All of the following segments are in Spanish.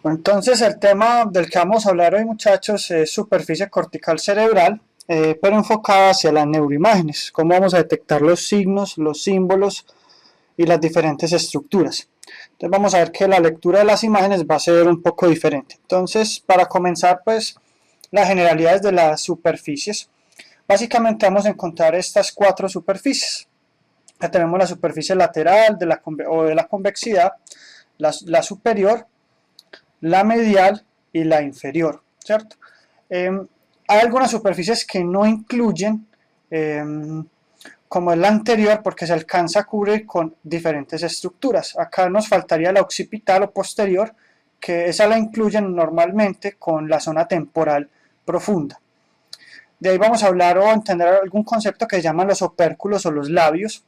Bueno, entonces el tema del que vamos a hablar hoy, muchachos, es superficie cortical cerebral, pero enfocada hacia las neuroimágenes, cómo vamos a detectar los signos, los símbolos y las diferentes estructuras. Entonces vamos a ver que la lectura de las imágenes va a ser un poco diferente. Entonces, para comenzar, pues, las generalidades de las superficies. Básicamente vamos a encontrar estas cuatro superficies. Ya tenemos la superficie lateral o de la convexidad, la superior, la medial y la inferior, ¿cierto? Hay algunas superficies que no incluyen, como es la anterior, porque se alcanza a cubrir con diferentes estructuras. Acá nos faltaría la occipital o posterior, que esa la incluyen normalmente con la zona temporal profunda. De ahí vamos a hablar o entender algún concepto que se llaman los opérculos o los labios.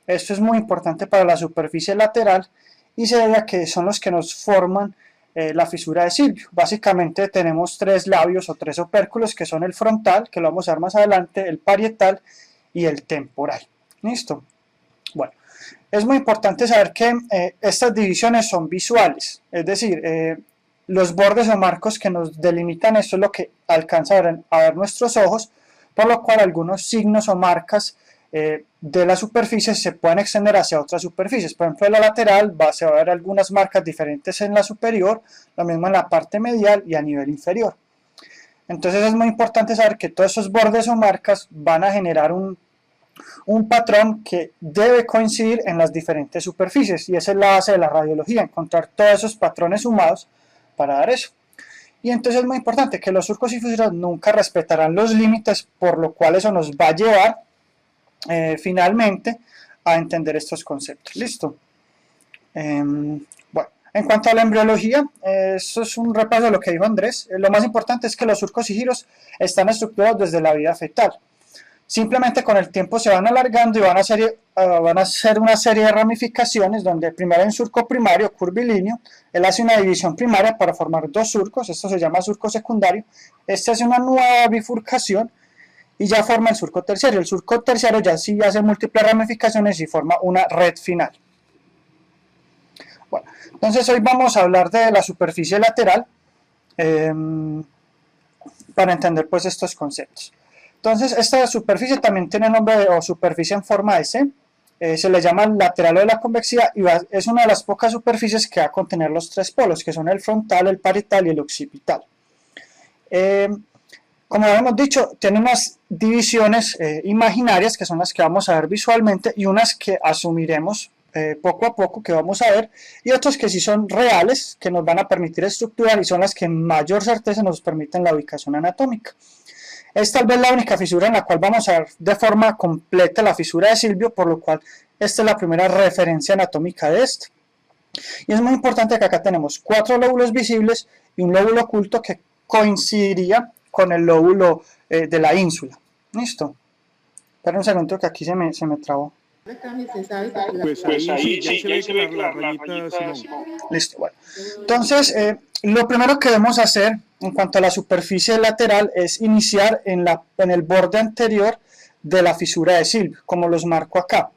Esto es muy importante para la superficie lateral y se debe a que son los que nos forman la fisura de Silvio. Básicamente tenemos tres labios o tres opérculos, que son el frontal, que lo vamos a ver más adelante, el parietal y el temporal. ¿Listo? Bueno, es muy importante saber que estas divisiones son visuales, es decir, los bordes o marcos que nos delimitan esto es lo que alcanza a ver nuestros ojos, por lo cual algunos signos o marcas de la superficie se pueden extender hacia otras superficies. Por ejemplo, en la lateral se va a ver algunas marcas diferentes en la superior, lo mismo en la parte medial y a nivel inferior. Entonces es muy importante saber que todos esos bordes o marcas van a generar un patrón que debe coincidir en las diferentes superficies, y esa es la base de la radiología, encontrar todos esos patrones sumados para dar eso. Y entonces es muy importante que los surcos y fisuras nunca respetarán los límites, por lo cual eso nos va a llevar finalmente a entender estos conceptos. Listo. Bueno, en cuanto a la embriología, eso es un repaso de lo que dijo Andrés. Lo más importante es que los surcos y giros están estructurados desde la vida fetal. Simplemente con el tiempo se van alargando y van a hacer una serie de ramificaciones, donde primero hay un surco primario curvilíneo, él hace una división primaria para formar dos surcos, esto se llama surco secundario, este hace una nueva bifurcación y ya forma el surco terciario. El surco terciario ya sí hace múltiples ramificaciones y forma una red final. Bueno, entonces hoy vamos a hablar de la superficie lateral para entender pues estos conceptos. Entonces esta superficie también tiene nombre o superficie en forma de C, se le llama lateral o de la convexidad y es una de las pocas superficies que va a contener los tres polos, que son el frontal, el parietal y el occipital. Como habíamos dicho, tiene unas divisiones imaginarias, que son las que vamos a ver visualmente, y unas que asumiremos poco a poco, que vamos a ver, y otras que sí son reales, que nos van a permitir estructurar, y son las que en mayor certeza nos permiten la ubicación anatómica. Es tal vez la única fisura en la cual vamos a ver de forma completa la fisura de Silvio, por lo cual esta es la primera referencia anatómica de este. Y es muy importante que acá tenemos cuatro lóbulos visibles y un lóbulo oculto que coincidiría con el lóbulo de la ínsula. ¿Listo? Espera un segundo que aquí se me trabó. Pues ahí sí, ya se ve que la rayita, Simón. Listo, bueno. Entonces, lo primero que debemos hacer en cuanto a la superficie lateral es iniciar en el borde anterior de la fisura de Silvio, como los marco acá,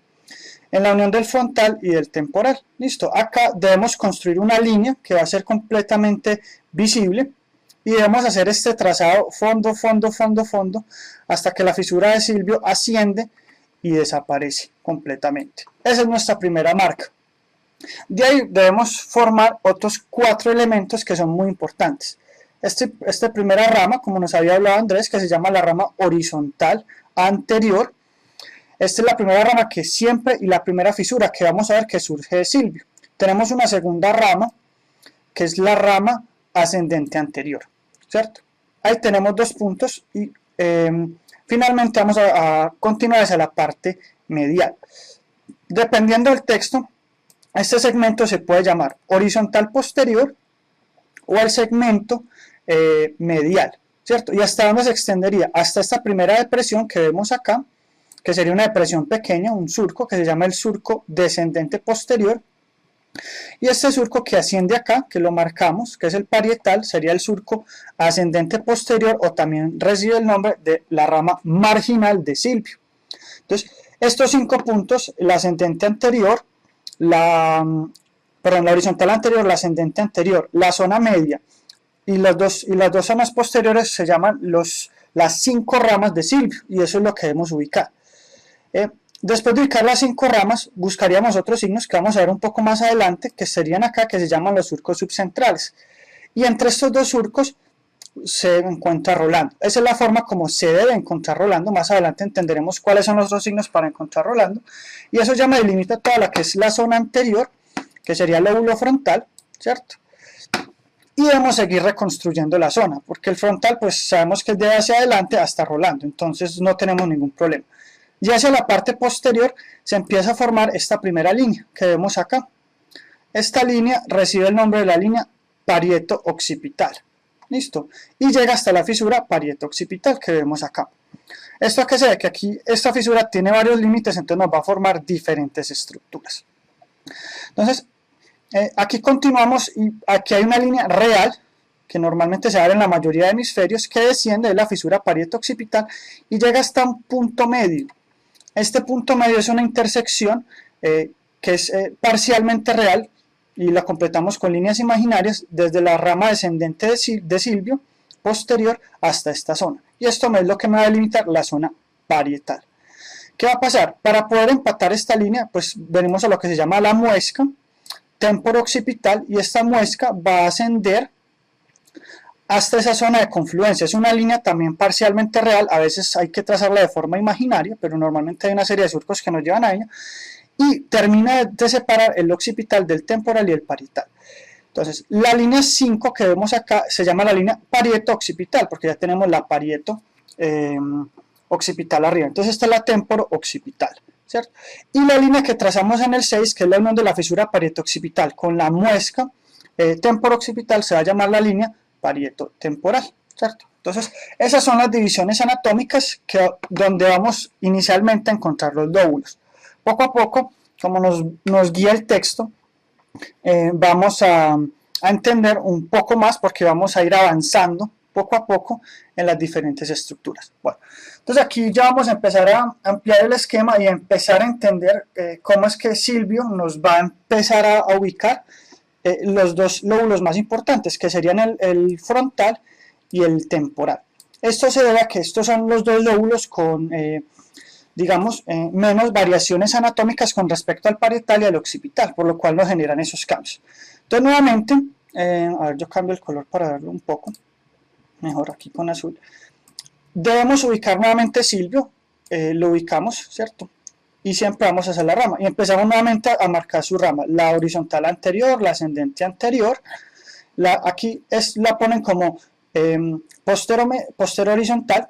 en la unión del frontal y del temporal. Listo, acá debemos construir una línea que va a ser completamente visible y debemos hacer este trazado fondo, fondo, fondo, fondo, hasta que la fisura de Silvio asciende y desaparece completamente. Esa es nuestra primera marca. De ahí debemos formar otros cuatro elementos que son muy importantes. Esta primera rama, como nos había hablado Andrés, que se llama la rama horizontal anterior. Esta es la primera rama que siempre, y la primera fisura que vamos a ver que surge de Silvio. Tenemos una segunda rama, que es la rama ascendente anterior, ¿cierto? Ahí tenemos dos puntos y finalmente vamos a continuar hacia la parte medial. Dependiendo del texto, este segmento se puede llamar horizontal posterior o el segmento medial, ¿cierto? ¿Y hasta dónde se extendería? Hasta esta primera depresión que vemos acá, que sería una depresión pequeña, un surco que se llama el surco descendente posterior. Y este surco que asciende acá, que lo marcamos, que es el parietal, sería el surco ascendente posterior, o también recibe el nombre de la rama marginal de Silvio. Entonces, estos 5 puntos, el ascendente anterior, perdón, la horizontal anterior, la ascendente anterior, la zona media y las dos zonas posteriores se llaman las 5 ramas de Silvio, y eso es lo que debemos ubicar. Después de ubicar las 5 ramas, buscaríamos otros signos que vamos a ver un poco más adelante, que serían acá, que se llaman los surcos subcentrales. Y entre estos dos surcos se encuentra Rolando. Esa es la forma como se debe encontrar Rolando. Más adelante entenderemos cuáles son los otros signos para encontrar Rolando. Y eso ya me delimita toda la que es la zona anterior, que sería el lóbulo frontal, ¿cierto? Y debemos seguir reconstruyendo la zona, porque el frontal pues sabemos que es de hacia adelante hasta Rolando, entonces no tenemos ningún problema. Y hacia la parte posterior se empieza a formar esta primera línea que vemos acá. Esta línea recibe el nombre de la línea parieto-occipital. ¿Listo? Y llega hasta la fisura parieto-occipital que vemos acá. Esto que se ve que aquí esta fisura tiene varios límites, entonces nos va a formar diferentes estructuras. Entonces, aquí continuamos y aquí hay una línea real que normalmente se da en la mayoría de hemisferios que desciende de la fisura parieto-occipital y llega hasta un punto medio. Este punto medio es una intersección que es parcialmente real y la completamos con líneas imaginarias desde la rama descendente de Silvio posterior hasta esta zona. Y esto es lo que me va a delimitar la zona parietal. ¿Qué va a pasar? Para poder empatar esta línea, pues venimos a lo que se llama la muesca temporo-occipital y esta muesca va a ascender hasta esa zona de confluencia. Es una línea también parcialmente real, a veces hay que trazarla de forma imaginaria, pero normalmente hay una serie de surcos que nos llevan a ella, y termina de separar el occipital del temporal y el parietal. Entonces, la línea 5 que vemos acá se llama la línea parieto-occipital, porque ya tenemos la parieto occipital arriba. Entonces, esta es la temporo-occipital, ¿cierto? Y la línea que trazamos en el 6, que es la unión de la fisura parieto-occipital con la muesca temporo-occipital, se va a llamar la línea parieto-temporal, ¿cierto? Entonces, esas son las divisiones anatómicas donde vamos inicialmente a encontrar los lóbulos. Poco a poco, como nos guía el texto, vamos a entender un poco más porque vamos a ir avanzando poco a poco en las diferentes estructuras. Bueno, entonces aquí ya vamos a empezar a ampliar el esquema y a empezar a entender cómo es que Silvio nos va a empezar a ubicar los dos lóbulos más importantes, que serían el frontal y el temporal. Esto se debe a que estos son los dos lóbulos con, digamos, menos variaciones anatómicas con respecto al parietal y al occipital, por lo cual nos generan esos cambios. Entonces, nuevamente, a ver, yo cambio el color para verlo un poco mejor aquí con azul. Debemos ubicar nuevamente Silvio, lo ubicamos, ¿cierto? Y siempre vamos a hacer la rama y empezamos nuevamente a marcar su rama, la horizontal anterior, la ascendente anterior, aquí la ponen como posterior horizontal,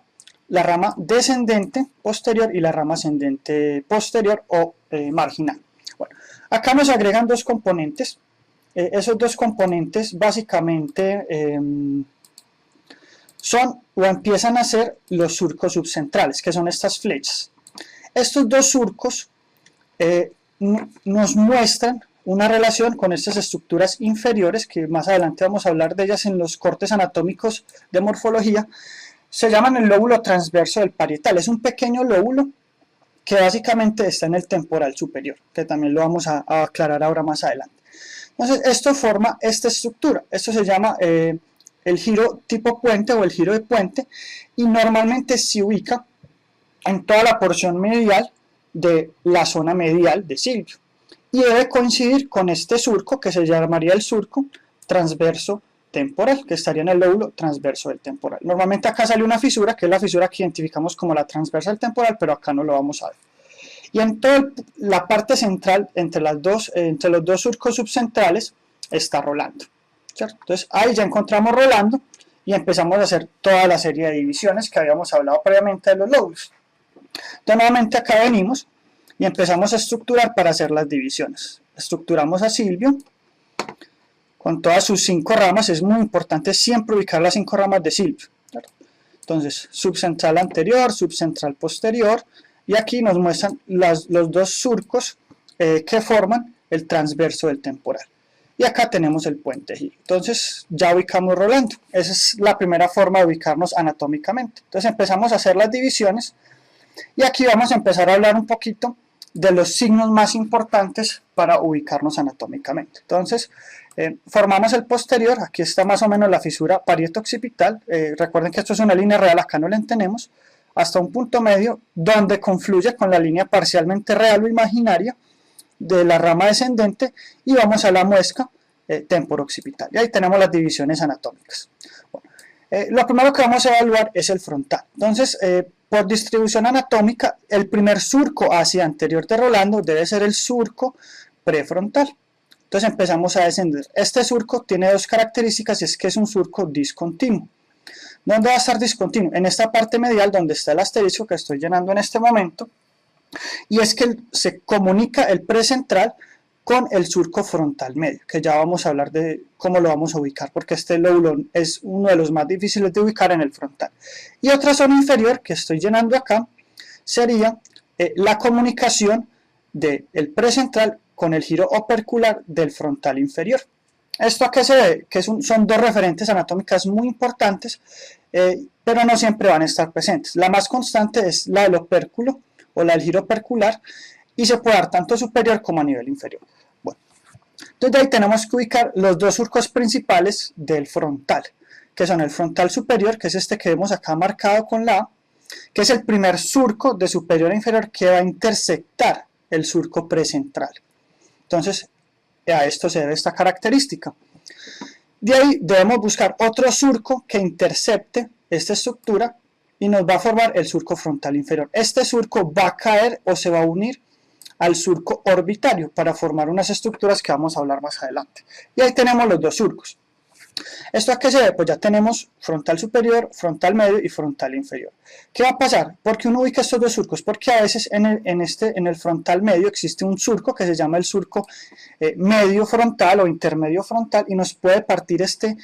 la rama descendente posterior y la rama ascendente posterior o marginal. Bueno, acá nos agregan dos componentes, esos dos componentes básicamente son o empiezan a ser los surcos subcentrales, que son estas flechas. Estos dos surcos nos muestran una relación con estas estructuras inferiores, que más adelante vamos a hablar de ellas en los cortes anatómicos de morfología. Se llaman el lóbulo transverso del parietal. Es un pequeño lóbulo que básicamente está en el temporal superior, que también lo vamos a aclarar ahora más adelante. Entonces, esto forma esta estructura. Esto se llama el giro tipo puente o el giro de puente, y normalmente se ubica en toda la porción medial de la zona medial de Silvio y debe coincidir con este surco que se llamaría el surco transverso temporal, que estaría en el lóbulo transverso del temporal. Normalmente acá sale una fisura, que es la fisura que identificamos como la transversa del temporal, pero acá no lo vamos a ver. Y en toda la parte central, entre los dos surcos subcentrales, está Rolando, ¿cierto? Entonces ahí ya encontramos Rolando y empezamos a hacer toda la serie de divisiones que habíamos hablado previamente de los lóbulos. Entonces nuevamente acá venimos y empezamos a estructurar para hacer las divisiones. Estructuramos a Silvio con todas sus 5 ramas. Es muy importante siempre ubicar las 5 ramas de Silvio, ¿cierto? Entonces, subcentral anterior, subcentral posterior, y aquí nos muestran los dos surcos que forman el transverso del temporal. Y acá tenemos el puente giro. Entonces ya ubicamos Rolando. Esa es la primera forma de ubicarnos anatómicamente. Entonces empezamos a hacer las divisiones y aquí vamos a empezar a hablar un poquito de los signos más importantes para ubicarnos anatómicamente. Entonces, formamos el posterior, aquí está más o menos la fisura parieto-occipital, recuerden que esto es una línea real, acá no la tenemos, hasta un punto medio donde confluye con la línea parcialmente real o imaginaria de la rama descendente y vamos a la muesca temporo-occipital. Y ahí tenemos las divisiones anatómicas. Bueno, lo primero que vamos a evaluar es el frontal. Entonces, por distribución anatómica, el primer surco hacia anterior de Rolando debe ser el surco prefrontal. Entonces empezamos a descender. Este surco tiene dos características y es que es un surco discontinuo. ¿Dónde va a estar discontinuo? En esta parte medial donde está el asterisco que estoy llenando en este momento, y es que se comunica el precentral con el surco frontal medio, que ya vamos a hablar de cómo lo vamos a ubicar, porque este lóbulo es uno de los más difíciles de ubicar en el frontal. Y otra zona inferior que estoy llenando acá sería la comunicación del precentral con el giro opercular del frontal inferior. ¿Esto a qué se debe? Que son dos referentes anatómicas muy importantes, pero no siempre van a estar presentes. La más constante es la del opérculo o la del giro opercular y se puede dar tanto superior como a nivel inferior. Bueno, entonces de ahí tenemos que ubicar los dos surcos principales del frontal, que son el frontal superior, que es este que vemos acá marcado con la A, que es el primer surco de superior a inferior que va a intersectar el surco precentral. Entonces, a esto se debe esta característica. De ahí debemos buscar otro surco que intercepte esta estructura y nos va a formar el surco frontal inferior. Este surco va a caer o se va a unir al surco orbitario para formar unas estructuras que vamos a hablar más adelante. Y ahí tenemos los dos surcos. ¿Esto a qué se debe? Pues ya tenemos frontal superior, frontal medio y frontal inferior. ¿Qué va a pasar? ¿Por qué uno ubica estos dos surcos? Porque a veces en el frontal medio existe un surco que se llama el surco medio frontal o intermedio frontal y nos puede partir este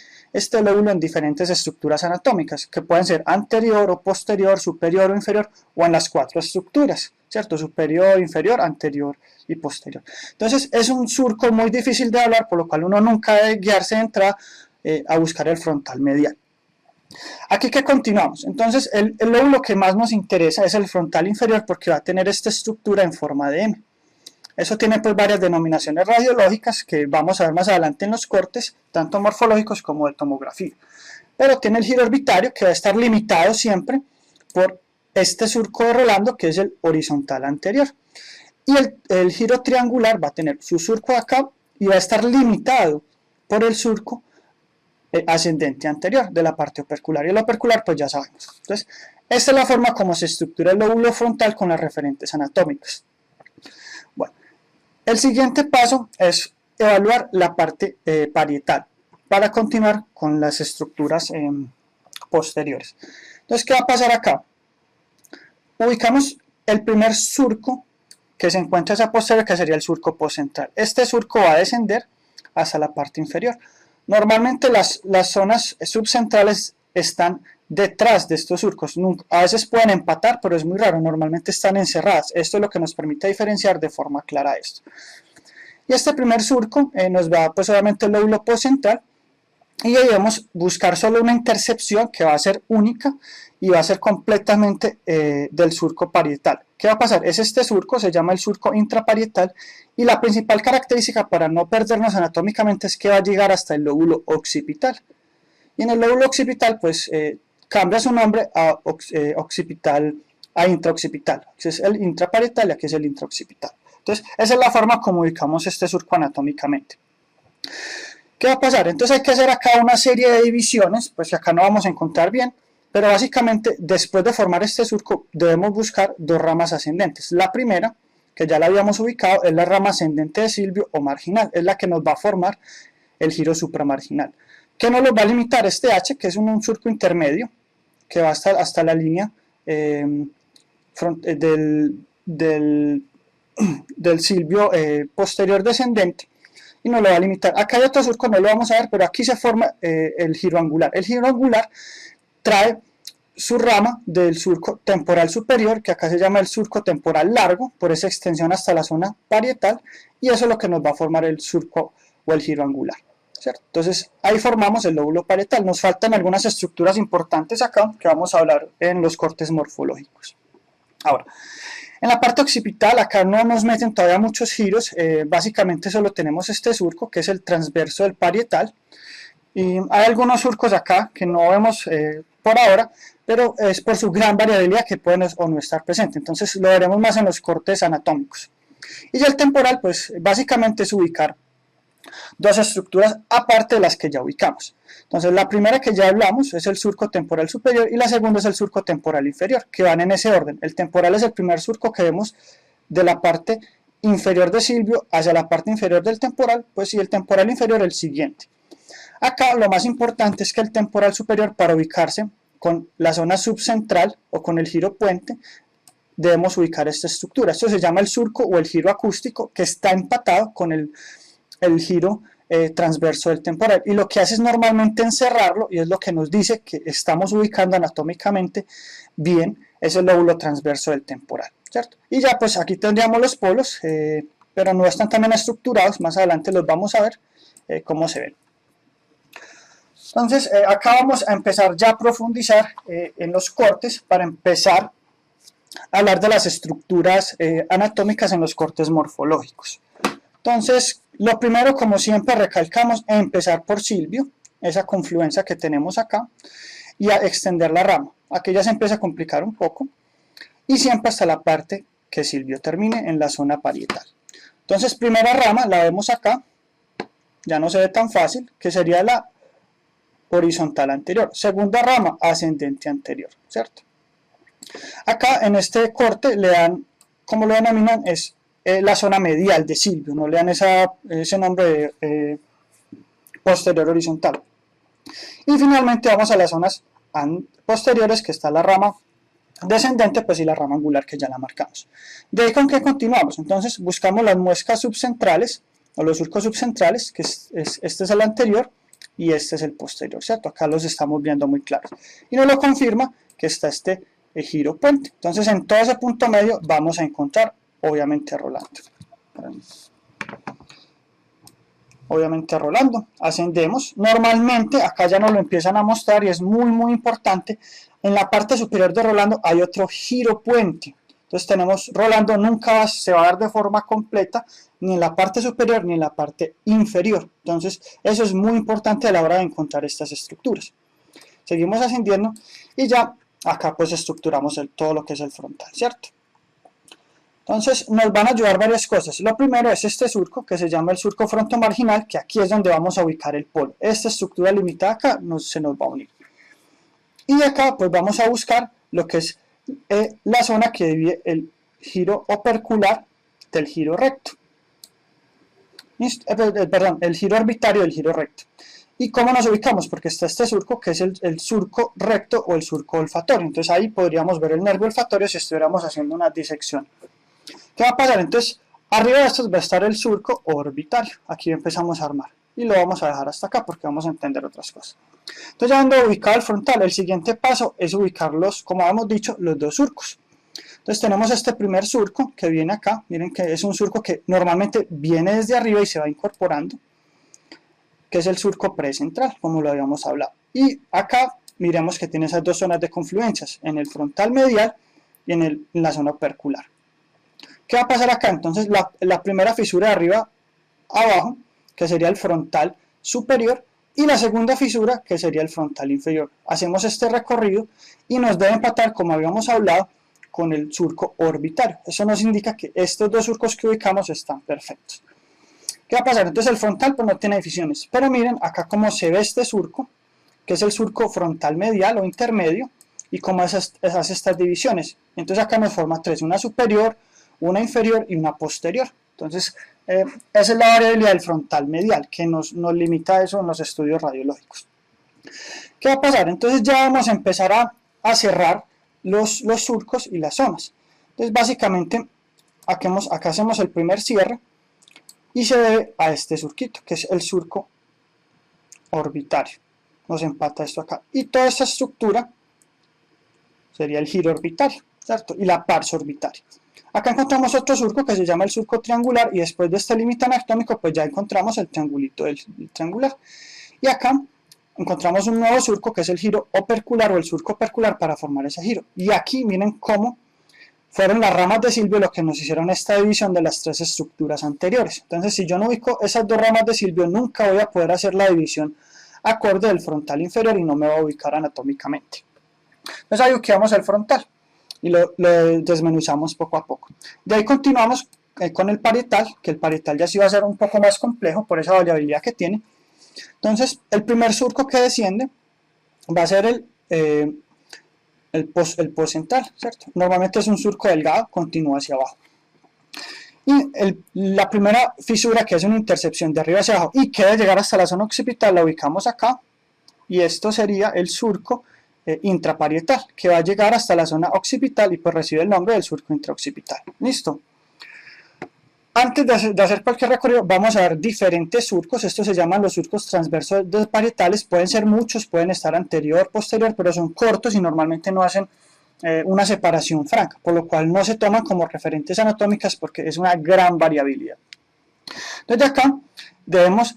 lóbulo en diferentes estructuras anatómicas que pueden ser anterior o posterior, superior o inferior o en las cuatro estructuras, ¿cierto? Superior, inferior, anterior y posterior. Entonces es un surco muy difícil de hablar, por lo cual uno nunca debe guiarse de entrada a buscar el frontal medial. Aquí que continuamos, entonces el lóbulo que más nos interesa es el frontal inferior porque va a tener esta estructura en forma de M. Eso tiene pues varias denominaciones radiológicas que vamos a ver más adelante en los cortes, tanto morfológicos como de tomografía. Pero tiene el giro orbitario que va a estar limitado siempre por este surco de Rolando que es el horizontal anterior. Y el giro triangular va a tener su surco acá y va a estar limitado por el surco ascendente anterior de la parte opercular, y el opercular pues ya sabemos. Entonces esta es la forma como se estructura el lóbulo frontal con las referentes anatómicas. Bueno, el siguiente paso es evaluar la parte parietal para continuar con las estructuras posteriores. Entonces, ¿qué va a pasar acá? Ubicamos el primer surco que se encuentra hacia posterior, que sería el surco postcentral. Este surco va a descender hasta la parte inferior. Normalmente las zonas subcentrales están detrás de estos surcos. A veces pueden empatar, pero es muy raro. Normalmente están encerradas. Esto es lo que nos permite diferenciar de forma clara esto. Y este primer surco nos va, pues obviamente, el lóbulo postcentral. Y debemos buscar solo una intercepción que va a ser única y va a ser completamente del surco parietal. ¿Qué va a pasar? Es este surco, se llama el surco intraparietal, y la principal característica para no perdernos anatómicamente es que va a llegar hasta el lóbulo occipital. Y en el lóbulo occipital, pues cambia su nombre a occipital, a intraoccipital. Aquí es el intraparietal y aquí es el intraoccipital. Entonces, esa es la forma como ubicamos este surco anatómicamente. ¿Qué va a pasar? Entonces hay que hacer acá una serie de divisiones, pues acá no vamos a encontrar bien, pero básicamente después de formar este surco debemos buscar dos ramas ascendentes. La primera, que ya la habíamos ubicado, es la rama ascendente de Silvio o marginal, es la que nos va a formar el giro supramarginal. ¿Qué nos lo va a limitar? Este H, que es un surco intermedio, que va hasta la línea del Silvio posterior descendente, y nos lo va a limitar. Acá hay otro surco, no lo vamos a ver, pero aquí se forma el giro angular. El giro angular trae su rama del surco temporal superior, que acá se llama el surco temporal largo, por esa extensión hasta la zona parietal, y eso es lo que nos va a formar el surco o el giro angular, ¿cierto? Entonces ahí formamos el lóbulo parietal. Nos faltan algunas estructuras importantes acá, que vamos a hablar en los cortes morfológicos. Ahora, En la parte occipital, acá no nos meten todavía muchos giros, básicamente solo tenemos este surco, que es el transverso del parietal, y hay algunos surcos acá que no vemos por ahora, pero es por su gran variabilidad que pueden o no estar presentes, entonces lo veremos más en los cortes anatómicos. Y ya el temporal, pues básicamente es ubicar dos estructuras aparte de las que ya ubicamos. Entonces la primera que ya hablamos es el surco temporal superior y la segunda es el surco temporal inferior, que van en ese orden. El temporal es el primer surco que vemos de la parte inferior de Silvio hacia la parte inferior del temporal, pues y el temporal inferior el siguiente. Acá lo más importante es que el temporal superior, para ubicarse con la zona subcentral o con el giro puente, debemos ubicar esta estructura. Esto se llama el surco o el giro acústico, que está empatado con el giro transverso del temporal, y lo que hace es normalmente encerrarlo, y es lo que nos dice que estamos ubicando anatómicamente bien ese lóbulo transverso del temporal, ¿cierto? Y ya pues aquí tendríamos los polos, pero no están tan bien estructurados, más adelante los vamos a ver cómo se ven. Entonces acá vamos a empezar ya a profundizar en los cortes para empezar a hablar de las estructuras anatómicas en los cortes morfológicos. Entonces, lo primero, como siempre recalcamos, es empezar por Silvio, esa confluencia que tenemos acá, y a extender la rama. Aquí ya se empieza a complicar un poco, y siempre hasta la parte que Silvio termine en la zona parietal. Entonces, primera rama, la vemos acá, ya no se ve tan fácil, que sería la horizontal anterior. Segunda rama, ascendente anterior, ¿cierto? Acá en este corte le dan, como lo denominan, es la zona medial de Silvio, no le dan ese nombre de posterior horizontal. Y finalmente vamos a las zonas posteriores, que está la rama descendente, pues y la rama angular que ya la marcamos. De ahí con que continuamos, entonces buscamos las muescas subcentrales, o los surcos subcentrales, que este es el anterior y este es el posterior, ¿cierto? Acá los estamos viendo muy claros. Y nos lo confirma que está este giro puente. Entonces en todo ese punto medio vamos a encontrar obviamente Rolando, ascendemos, normalmente acá ya nos lo empiezan a mostrar y es muy importante, en la parte superior de Rolando hay otro giro puente, entonces tenemos Rolando nunca se va a dar de forma completa, ni en la parte superior ni en la parte inferior, entonces eso es muy importante a la hora de encontrar estas estructuras. Seguimos ascendiendo y ya acá pues estructuramos todo lo que es el frontal, ¿cierto? Entonces nos van a ayudar varias cosas. Lo primero es este surco que se llama el surco frontomarginal, que aquí es donde vamos a ubicar el polo. Esta estructura limitada acá se nos va a unir. Y acá pues vamos a buscar lo que es la zona que divide el giro opercular del giro recto. Perdón, el giro orbitario del giro recto. ¿Y cómo nos ubicamos? Porque está este surco que es el surco recto o el surco olfatorio. Entonces ahí podríamos ver el nervio olfatorio si estuviéramos haciendo una disección. ¿Qué va a pasar? Entonces, arriba de estos va a estar el surco orbitario. Aquí empezamos a armar. Y lo vamos a dejar hasta acá porque vamos a entender otras cosas. Entonces, ya habiendo ubicado el frontal, el siguiente paso es ubicarlos, como hemos dicho, los dos surcos. Entonces, tenemos este primer surco que viene acá. Miren que es un surco que normalmente viene desde arriba y se va incorporando, que es el surco precentral, como lo habíamos hablado. Y acá, miremos que tiene esas dos zonas de confluencias, en el frontal medial y en la zona opercular. ¿Qué va a pasar acá? Entonces la primera fisura de arriba abajo, que sería el frontal superior, y la segunda fisura, que sería el frontal inferior. Hacemos este recorrido y nos debe empatar, como habíamos hablado, con el surco orbitario. Eso nos indica que estos dos surcos que ubicamos están perfectos. ¿Qué va a pasar? Entonces el frontal pues no tiene divisiones, pero miren acá cómo se ve este surco, que es el surco frontal medial o intermedio, y cómo hace estas divisiones. Entonces acá nos forma tres, una superior, una inferior y una posterior. Entonces, esa es la variabilidad del frontal medial, que nos limita a eso en los estudios radiológicos. ¿Qué va a pasar? Entonces ya vamos a empezar a cerrar los surcos y las zonas. Entonces, básicamente, acá hacemos el primer cierre y se debe a este surquito, que es el surco orbitario. Nos empata esto acá. Y toda esta estructura sería el giro orbitario, ¿cierto? Y la pars orbitaria. Acá encontramos otro surco que se llama el surco triangular y después de este límite anatómico pues ya encontramos el triangulito del triangular. Y acá encontramos un nuevo surco que es el giro opercular o el surco opercular para formar ese giro. Y aquí miren cómo fueron las ramas de Silvio lo que nos hicieron esta división de las tres estructuras anteriores. Entonces, si yo no ubico esas dos ramas de Silvio, nunca voy a poder hacer la división acorde del frontal inferior y no me va a ubicar anatómicamente. Entonces, ahí ubiqueamos el frontal y lo desmenuzamos poco a poco. De ahí continuamos con el parietal, que el parietal ya sí va a ser un poco más complejo por esa variabilidad que tiene. Entonces, el primer surco que desciende va a ser el postcentral, ¿cierto? Normalmente es un surco delgado, continúa hacia abajo. Y la primera fisura, que es una intercepción de arriba hacia abajo y que debe llegar hasta la zona occipital, la ubicamos acá. Y esto sería el surco intraparietal, que va a llegar hasta la zona occipital y pues recibe el nombre del surco intraoccipital. ¿Listo? Antes de hacer cualquier recorrido, vamos a ver diferentes surcos. Estos se llaman los surcos transversos parietales. Pueden ser muchos, pueden estar anterior, posterior, pero son cortos y normalmente no hacen una separación franca, por lo cual no se toman como referentes anatómicas porque es una gran variabilidad. Desde acá debemos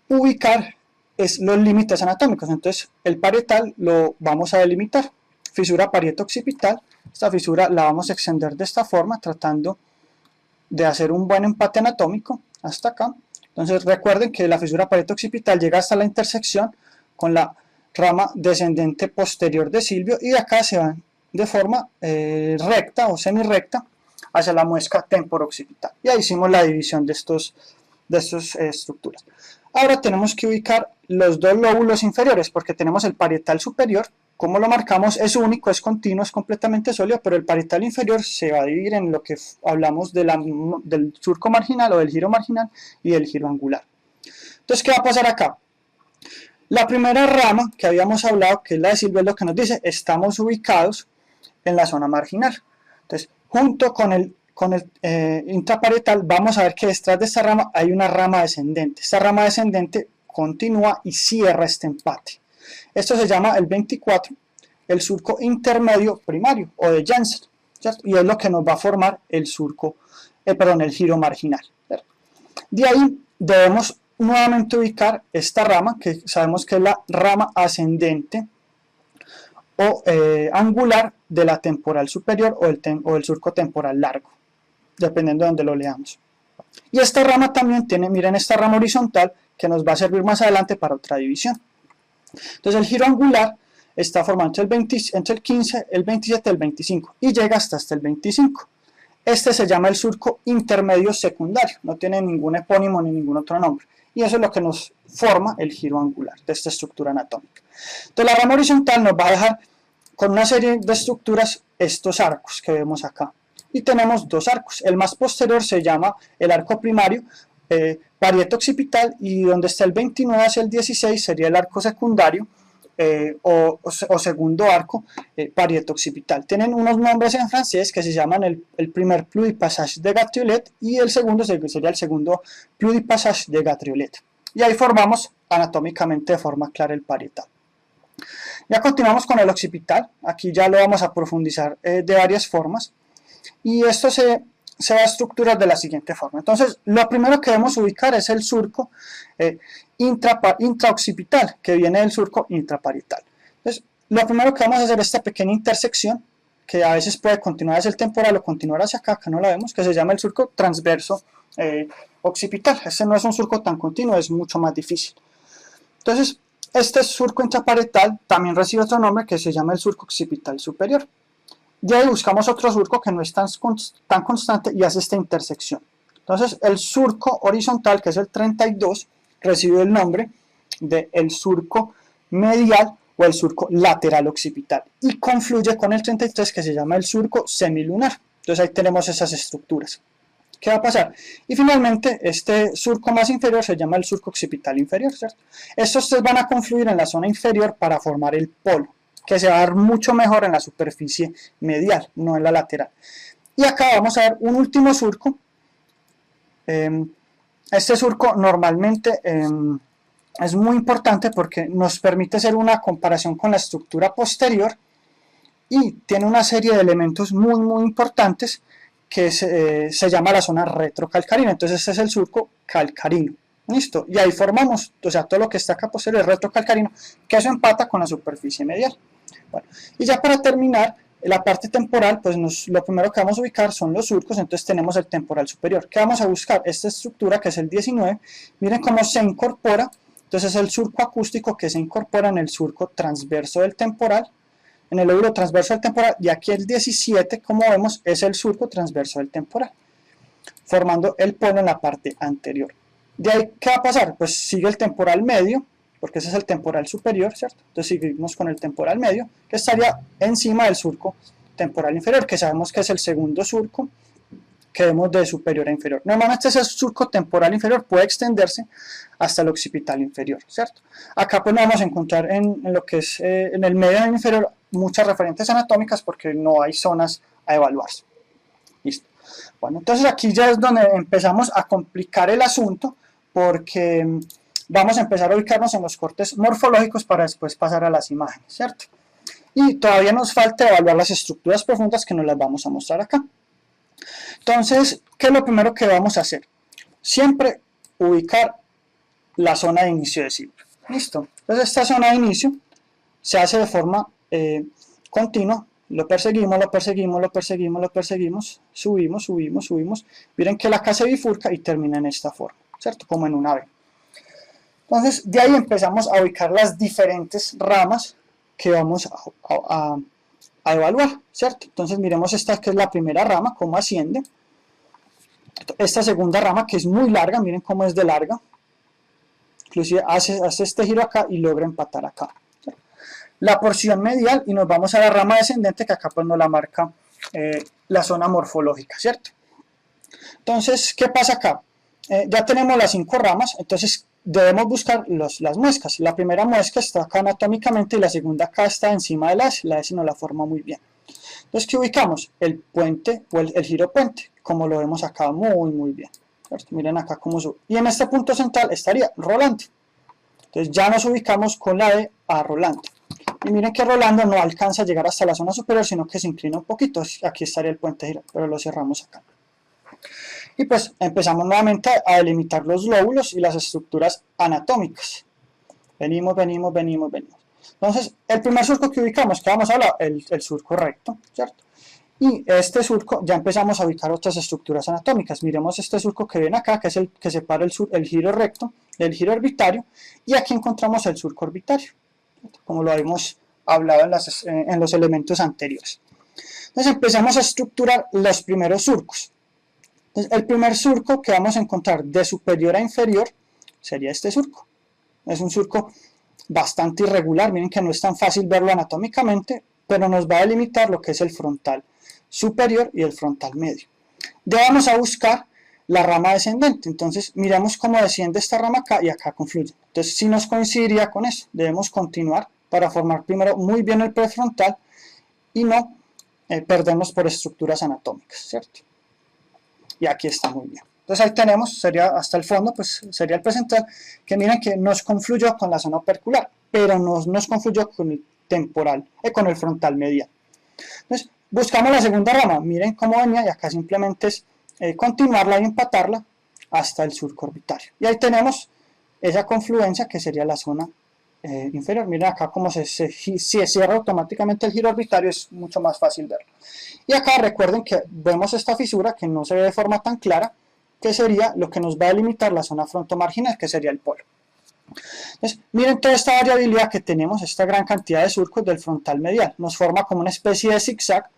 ubicar los límites anatómicos. Entonces, el parietal lo vamos a delimitar. Fisura parieto-occipital. Esta fisura la vamos a extender de esta forma, tratando de hacer un buen empate anatómico hasta acá. Entonces recuerden que la fisura parieto-occipital llega hasta la intersección con la rama descendente posterior de Silvio y de acá se van de forma recta o semi-recta hacia la muesca temporo-occipital. Y ahí hicimos la división de estas estructuras. Ahora tenemos que ubicar los dos lóbulos inferiores porque tenemos el parietal superior. Como lo marcamos, es único, es continuo, es completamente sólido, pero el parietal inferior se va a dividir en lo que hablamos del surco marginal o del giro marginal y del giro angular. Entonces, ¿qué va a pasar acá? La primera rama que habíamos hablado, que es la de Silvio, es lo que nos dice, estamos ubicados en la zona marginal. Entonces, junto con el intraparietal, vamos a ver que detrás de esta rama hay una rama descendente. Esta rama descendente continúa y cierra este empate. Esto se llama el 24, el surco intermedio primario o de Janssen, ¿cierto? Y es lo que nos va a formar el el giro marginal, ¿cierto? De ahí debemos nuevamente ubicar esta rama, que sabemos que es la rama ascendente o angular de la temporal superior o el surco temporal largo, dependiendo de donde lo leamos. Y esta rama también tiene, miren, esta rama horizontal que nos va a servir más adelante para otra división. Entonces el giro angular está formado entre el 15, el 27 y el 25 y llega hasta el 25. Este se llama el surco intermedio secundario, no tiene ningún epónimo ni ningún otro nombre. Y eso es lo que nos forma el giro angular de esta estructura anatómica. Entonces la rama horizontal nos va a dejar con una serie de estructuras estos arcos que vemos acá. Y tenemos dos arcos. El más posterior se llama el arco primario, parieto-occipital, y donde está el 29 hacia el 16 sería el arco secundario o segundo arco parieto-occipital. Tienen unos nombres en francés que se llaman el primer plus du passage de Gatriolet y el segundo sería el segundo plus du passage de Gatriolet. Y ahí formamos anatómicamente de forma clara el parietal. Ya continuamos con el occipital. Aquí ya lo vamos a profundizar de varias formas. Y esto se va a estructurar de la siguiente forma. Entonces, lo primero que debemos ubicar es el surco intraoccipital, que viene del surco intraparietal. Entonces, lo primero que vamos a hacer es esta pequeña intersección, que a veces puede continuar hacia el temporal o continuar hacia acá, acá no la vemos, que se llama el surco transverso occipital. Este no es un surco tan continuo, es mucho más difícil. Entonces, este surco intraparietal también recibe otro nombre que se llama el surco occipital superior. De ahí buscamos otro surco que no es tan constante y hace esta intersección. Entonces el surco horizontal, que es el 32, recibe el nombre del surco medial o el surco lateral occipital y confluye con el 33, que se llama el surco semilunar. Entonces ahí tenemos esas estructuras. ¿Qué va a pasar? Y finalmente este surco más inferior se llama el surco occipital inferior, ¿cierto? Estos tres van a confluir en la zona inferior para formar el polo, que se va a dar mucho mejor en la superficie medial, no en la lateral. Y acá vamos a ver un último surco. Este surco normalmente es muy importante porque nos permite hacer una comparación con la estructura posterior y tiene una serie de elementos muy, muy importantes que se llama la zona retrocalcarina. Entonces este es el surco calcarino. Listo, y ahí formamos, o sea, todo lo que está acá posterior es retrocalcarino, que eso empata con la superficie medial. Bueno, y ya para terminar, la parte temporal, pues lo primero que vamos a ubicar son los surcos, entonces tenemos el temporal superior. ¿Qué vamos a buscar? Esta estructura que es el 19, miren cómo se incorpora, entonces es el surco acústico que se incorpora en el surco transverso del temporal, en el lóbulo transverso del temporal, y aquí el 17, como vemos, es el surco transverso del temporal, formando el polo en la parte anterior. De ahí, ¿qué va a pasar? Pues sigue el temporal medio, porque ese es el temporal superior, ¿cierto? Entonces seguimos con el temporal medio, que estaría encima del surco temporal inferior, que sabemos que es el segundo surco que vemos de superior a inferior. Normalmente ese surco temporal inferior puede extenderse hasta el occipital inferior, ¿cierto? Acá pues no vamos a encontrar en lo que es en el medio inferior muchas referentes anatómicas porque no hay zonas a evaluarse. Listo. Bueno, entonces aquí ya es donde empezamos a complicar el asunto porque vamos a empezar a ubicarnos en los cortes morfológicos para después pasar a las imágenes, ¿cierto? Y todavía nos falta evaluar las estructuras profundas que nos las vamos a mostrar acá. Entonces, ¿qué es lo primero que vamos a hacer? Siempre ubicar la zona de inicio de ciclo. Listo. Entonces, esta zona de inicio se hace de forma continua. Lo perseguimos, lo perseguimos, lo perseguimos, lo perseguimos, subimos, subimos, subimos. Miren que la K se bifurca y termina en esta forma, ¿cierto? Como en una V. Entonces, de ahí empezamos a ubicar las diferentes ramas que vamos a evaluar, ¿cierto? Entonces, miremos esta que es la primera rama, cómo asciende. Esta segunda rama que es muy larga, miren cómo es de larga. Inclusive hace este giro acá y logra empatar acá. ¿Cierto? La porción medial y nos vamos a la rama descendente que acá pues nos la marca la zona morfológica, ¿cierto? Entonces, ¿qué pasa acá? Ya tenemos las 5 ramas, entonces debemos buscar las muescas. La primera muesca está acá anatómicamente y la segunda acá está encima de la S nos la forma muy bien. Entonces, ¿qué ubicamos? El puente o el giro puente, como lo vemos acá muy bien. ¿Cierto? Miren acá cómo sube. Y en este punto central estaría rolando. Entonces ya nos ubicamos con la D a rolando. Y miren que rolando no alcanza a llegar hasta la zona superior, sino que se inclina un poquito. Aquí estaría el puente giro, pero lo cerramos acá. Y pues empezamos nuevamente a delimitar los lóbulos y las estructuras anatómicas. Venimos, venimos, venimos, venimos. Entonces, el primer surco que ubicamos, que vamos a hablar, el surco recto, ¿cierto? Y este surco ya empezamos a ubicar otras estructuras anatómicas. Miremos este surco que ven acá, que es el que separa el giro recto del giro orbitario, y aquí encontramos el surco orbitario, ¿cierto? Como lo habíamos hablado en los elementos anteriores. Entonces empezamos a estructurar los primeros surcos. Entonces, el primer surco que vamos a encontrar de superior a inferior sería este surco. Es un surco bastante irregular, miren que no es tan fácil verlo anatómicamente, pero nos va a delimitar lo que es el frontal superior y el frontal medio. Debemos a buscar la rama descendente, entonces miramos cómo desciende esta rama acá y acá confluye. Entonces si nos coincidiría con eso, debemos continuar para formar primero muy bien el prefrontal y no perdernos por estructuras anatómicas, ¿cierto? Y aquí está muy bien. Entonces ahí tenemos, sería hasta el fondo, pues sería el presentral, que miren que nos confluyó con la zona opercular, pero no nos confluyó con el temporal, con el frontal medial. Entonces buscamos la segunda rama, miren cómo venía, y acá simplemente es continuarla y empatarla hasta el surco orbitario. Y ahí tenemos esa confluencia que sería la zona inferior. Miren acá cómo se cierra automáticamente el giro orbitario, es mucho más fácil verlo. Y acá recuerden que vemos esta fisura que no se ve de forma tan clara, que sería lo que nos va a delimitar la zona frontomarginal, que sería el polo. Entonces, miren toda esta variabilidad que tenemos, esta gran cantidad de surcos del frontal medial. Nos forma como una especie de zigzag,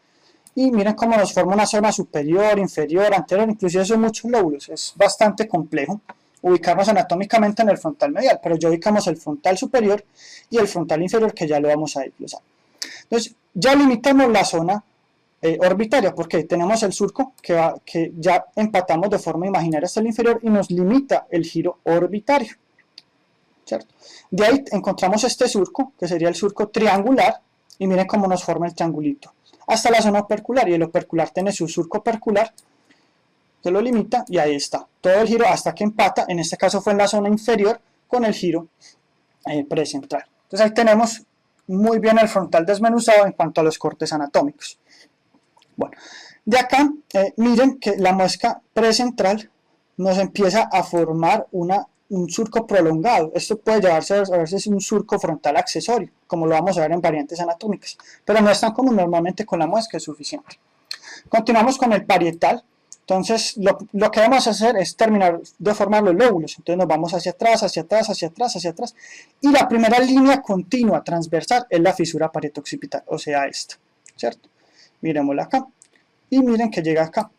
y miren cómo nos forma una zona superior, inferior, anterior, inclusive son muchos lóbulos. Es bastante complejo ubicarnos anatómicamente en el frontal medial, pero ya ubicamos el frontal superior y el frontal inferior, que ya lo vamos a desglosar. Entonces, ya limitamos la zona orbitaria, porque tenemos el surco que ya empatamos de forma imaginaria hasta el inferior y nos limita el giro orbitario, ¿cierto? De ahí encontramos este surco, que sería el surco triangular, y miren cómo nos forma el triangulito, hasta la zona opercular, y el opercular tiene su surco opercular, que lo limita, y ahí está, todo el giro hasta que empata, en este caso fue en la zona inferior, con el giro precentral. Entonces ahí tenemos muy bien el frontal desmenuzado en cuanto a los cortes anatómicos. Bueno, de acá, miren que la muesca precentral nos empieza a formar una un surco prolongado. Esto puede llevarse a veces un surco frontal accesorio, como lo vamos a ver en variantes anatómicas, pero no es tan común, normalmente con la muesca es suficiente. Continuamos con el parietal. Entonces, lo que vamos a hacer es terminar de formar los lóbulos. Entonces, nos vamos hacia atrás, hacia atrás, hacia atrás, hacia atrás. Y la primera línea continua transversal es la fisura parietoccipital, o sea, esta, ¿cierto? Miremosla acá. Y miren que llega acá.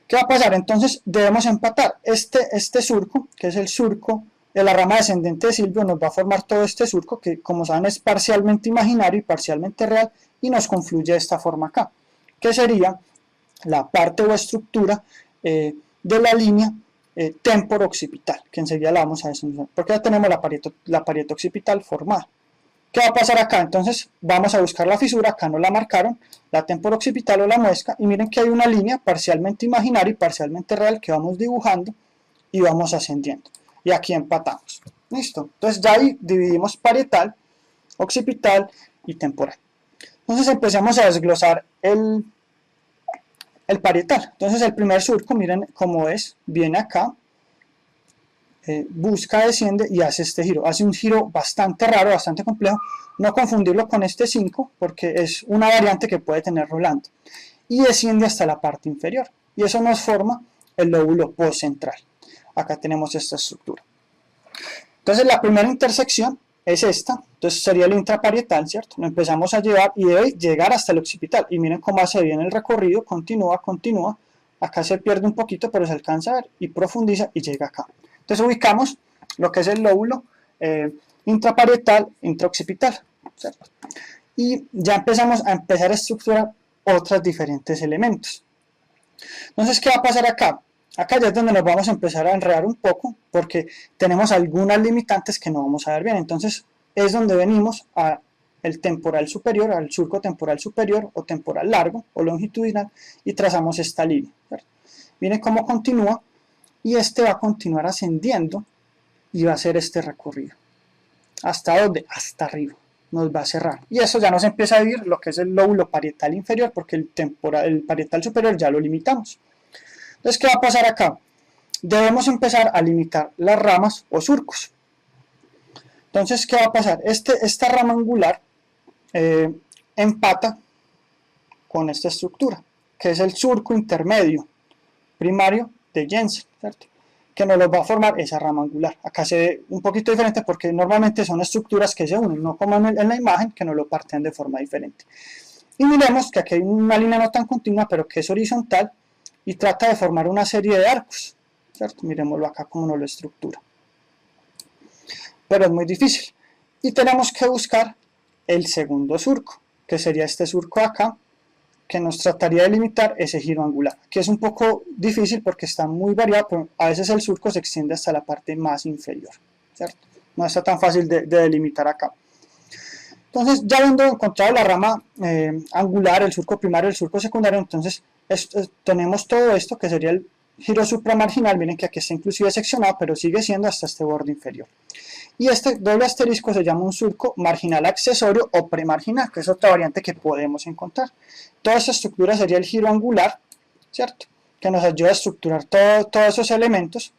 ¿Qué va a pasar? Entonces, debemos empatar. Este surco, que es el surco de la rama descendente de Silvio, nos va a formar todo este surco, que como saben es parcialmente imaginario y parcialmente real, y nos confluye de esta forma acá, que sería la parte o estructura de la línea temporo-occipital, que enseguida la vamos a desmenuzar, porque ya tenemos la parieta occipital formada. ¿Qué va a pasar acá? Entonces vamos a buscar la fisura, acá no la marcaron, la temporo-occipital o la muesca, y miren que hay una línea parcialmente imaginaria y parcialmente real que vamos dibujando y vamos ascendiendo. Y aquí empatamos. ¿Listo? Entonces ya ahí dividimos parietal, occipital y temporal. Entonces empezamos a desglosar el parietal. Entonces el primer surco, miren cómo es, viene acá, busca, desciende y hace este giro. Hace un giro bastante raro, bastante complejo. No confundirlo con este 5 porque es una variante que puede tener Rolando. Y desciende hasta la parte inferior. Y eso nos forma el lóbulo postcentral. Acá tenemos esta estructura. Entonces la primera intersección es esta, entonces sería el intraparietal, ¿cierto? Lo empezamos a llevar y debe llegar hasta el occipital. Y miren cómo hace bien el recorrido, continúa, continúa. Acá se pierde un poquito, pero se alcanza a ver y profundiza y llega acá. Entonces ubicamos lo que es el lóbulo intraparietal, intraoccipital, ¿cierto? Y ya empezamos a estructurar otros diferentes elementos. Entonces, ¿qué va a pasar acá? Acá ya es donde nos vamos a empezar a enredar un poco porque tenemos algunas limitantes que no vamos a ver bien. Entonces es donde venimos al temporal superior, al surco temporal superior o temporal largo o longitudinal y trazamos esta línea, ¿cierto? Miren cómo continúa y este va a continuar ascendiendo y va a hacer este recorrido. ¿Hasta dónde? Hasta arriba. Nos va a cerrar. Y eso ya nos empieza a vivir lo que es el lóbulo parietal inferior porque el parietal superior ya lo limitamos. Entonces, ¿qué va a pasar acá? Debemos empezar a limitar las ramas o surcos. Entonces, ¿qué va a pasar? Esta rama angular empata con esta estructura, que es el surco intermedio primario de Jensen, ¿cierto? Que nos lo va a formar esa rama angular. Acá se ve un poquito diferente porque normalmente son estructuras que se unen, no como en la imagen, que nos lo parten de forma diferente. Y miremos que aquí hay una línea no tan continua, pero que es horizontal, y trata de formar una serie de arcos, ¿cierto? Miremoslo acá como nos lo estructura. Pero es muy difícil. Y tenemos que buscar el segundo surco, que sería este surco acá, que nos trataría de limitar ese giro angular, que es un poco difícil porque está muy variado, pero a veces el surco se extiende hasta la parte más inferior, ¿cierto? No está tan fácil de delimitar acá. Entonces, ya habiendo encontrado la rama angular, el surco primario, el surco secundario, entonces tenemos todo esto que sería el giro supramarginal. Miren que aquí está inclusive seccionado, pero sigue siendo hasta este borde inferior. Y este doble asterisco se llama un surco marginal accesorio o premarginal, que es otra variante que podemos encontrar. Toda esta estructura sería el giro angular, ¿cierto? Que nos ayuda a estructurar todos esos elementos.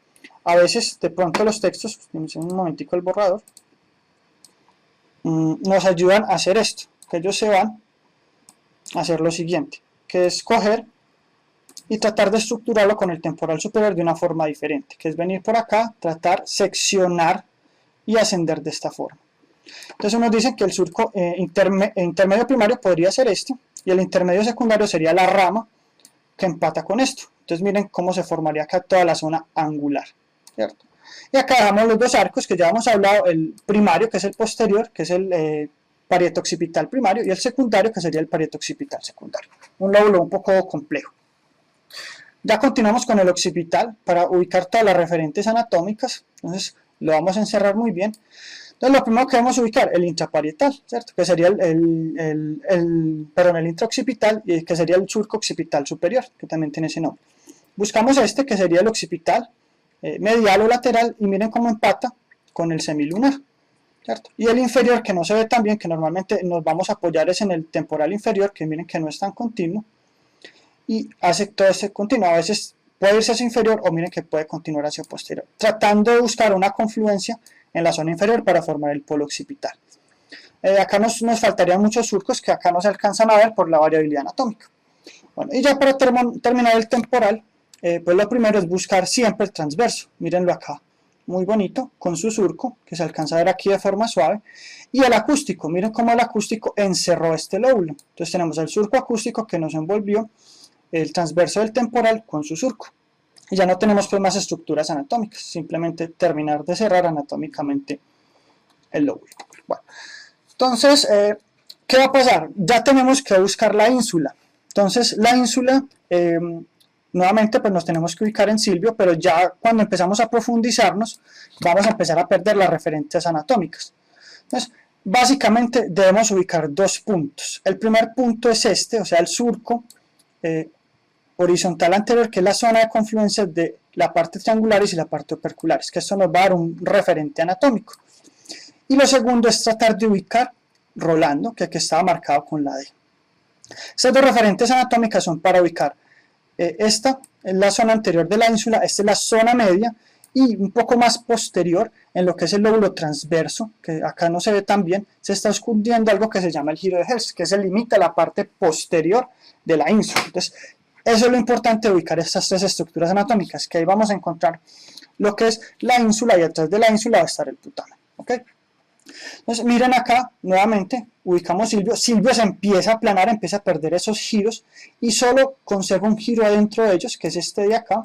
A veces, de pronto, los textos, un momentico el borrador, nos ayudan a hacer esto, que ellos se van a hacer lo siguiente, que es coger y tratar de estructurarlo con el temporal superior de una forma diferente, que es venir por acá, tratar, seccionar y ascender de esta forma. Entonces nos dicen que el surco intermedio primario podría ser este, y el intermedio secundario sería la rama que empata con esto. Entonces miren cómo se formaría acá toda la zona angular, ¿cierto? Y acá dejamos los dos arcos que ya hemos hablado, el primario, que es el posterior, que es el parieto occipital primario, y el secundario, que sería el parieto occipital secundario. Un lóbulo un poco complejo. Ya continuamos con el occipital para ubicar todas las referentes anatómicas. Entonces lo vamos a encerrar muy bien. Entonces lo primero que debemos ubicar, el intraparietal, ¿cierto? Que sería el intraoccipital, y que sería el surco occipital superior, que también tiene ese nombre. Buscamos este, que sería el occipital medial o lateral, y miren cómo empata con el semilunar, ¿cierto? Y el inferior, que no se ve tan bien, que normalmente nos vamos a apoyar es en el temporal inferior, que miren que no es tan continuo, y hace todo este continuo. A veces puede irse hacia inferior o miren que puede continuar hacia posterior, tratando de buscar una confluencia en la zona inferior para formar el polo occipital. Acá nos faltarían muchos surcos que acá no se alcanzan a ver por la variabilidad anatómica. Bueno, y ya para terminar el temporal, pues lo primero es buscar siempre el transverso. Mírenlo acá, muy bonito, con su surco, que se alcanza a ver aquí de forma suave. Y el acústico, miren cómo el acústico encerró este lóbulo. Entonces tenemos el surco acústico que nos envolvió, el transverso del temporal con su surco. Y ya no tenemos pues más estructuras anatómicas, simplemente terminar de cerrar anatómicamente el lóbulo. Bueno, entonces, ¿qué va a pasar? Ya tenemos que buscar la ínsula. Entonces, la ínsula, nuevamente, pues nos tenemos que ubicar en Silvio, pero ya cuando empezamos a profundizarnos, vamos a empezar a perder las referencias anatómicas. Entonces, básicamente debemos ubicar dos puntos. El primer punto es este, o sea, el surco horizontal anterior, que es la zona de confluencia de la parte triangularis y la parte opercularis, que esto nos va a dar un referente anatómico. Y lo segundo es tratar de ubicar Rolando, que aquí estaba marcado con la D. Estas dos referentes anatómicas son para ubicar esta es la zona anterior de la ínsula, esta es la zona media y un poco más posterior en lo que es el lóbulo transverso, que acá no se ve tan bien, se está escondiendo algo que se llama el giro de Hertz, que se limita a la parte posterior de la ínsula. Entonces, eso es lo importante de ubicar estas tres estructuras anatómicas, que ahí vamos a encontrar lo que es la ínsula y atrás de la ínsula va a estar el putamen. ¿Okay? Entonces, miren acá, nuevamente, ubicamos Silvio. Silvio se empieza a aplanar, empieza a perder esos giros y solo conserva un giro adentro de ellos, que es este de acá,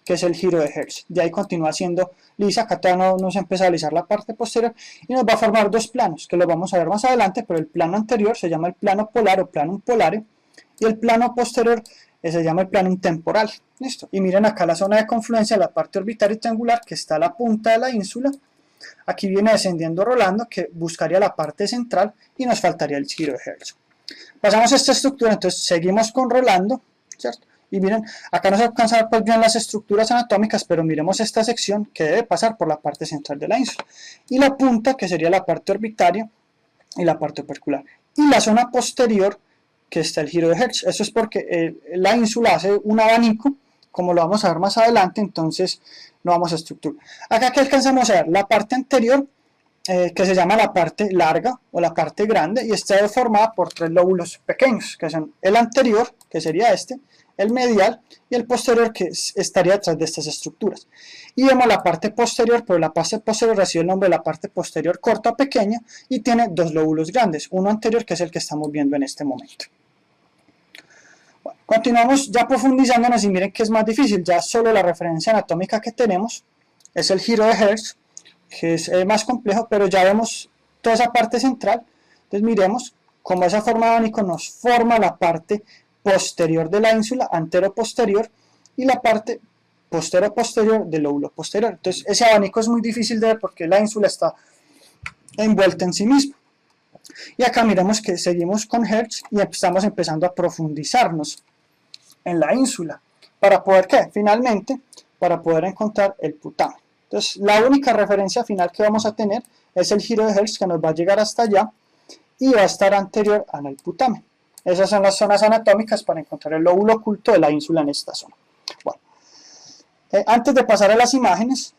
que es el giro de Hertz. De ahí continúa siendo lisa, acá todavía no se empieza a alisar la parte posterior y nos va a formar dos planos, que los vamos a ver más adelante, pero el plano anterior se llama el plano polar o plano polare y el plano posterior se llama el plano temporal. ¿Listo? Y miren acá la zona de confluencia, la parte orbital y triangular, que está a la punta de la ínsula. Aquí viene descendiendo Rolando, que buscaría la parte central y nos faltaría el giro de Hertz. Pasamos a esta estructura, entonces seguimos con Rolando, ¿cierto? Y miren, acá no se alcanza a ver pues bien las estructuras anatómicas, pero miremos esta sección que debe pasar por la parte central de la ínsula. Y la punta, que sería la parte orbitaria y la parte opercular. Y la zona posterior, que está el giro de Hertz. Eso es porque la ínsula hace un abanico, como lo vamos a ver más adelante, entonces no vamos a estructurar. Acá que alcanzamos a ver la parte anterior, que se llama la parte larga o la parte grande, y está formada por tres lóbulos pequeños, que son el anterior, que sería este, el medial, y el posterior, que estaría detrás de estas estructuras. Y vemos la parte posterior, pero la parte posterior recibe el nombre de la parte posterior corta o pequeña, y tiene dos lóbulos grandes, uno anterior, que es el que estamos viendo en este momento. Bueno, continuamos ya profundizándonos y miren que es más difícil, ya solo la referencia anatómica que tenemos es el giro de Hertz, que es más complejo, pero ya vemos toda esa parte central. Entonces miremos cómo esa forma de abanico nos forma la parte posterior de la ínsula, antero-posterior, y la parte postero-posterior del lóbulo posterior. Entonces ese abanico es muy difícil de ver porque la ínsula está envuelta en sí misma. Y acá miramos que seguimos con Hertz y estamos empezando a profundizarnos en la ínsula. ¿Para poder qué? Finalmente, para poder encontrar el putamen. Entonces, la única referencia final que vamos a tener es el giro de Hertz, que nos va a llegar hasta allá y va a estar anterior al putamen. Esas son las zonas anatómicas para encontrar el lóbulo oculto de la ínsula en esta zona. Bueno, antes de pasar a las imágenes,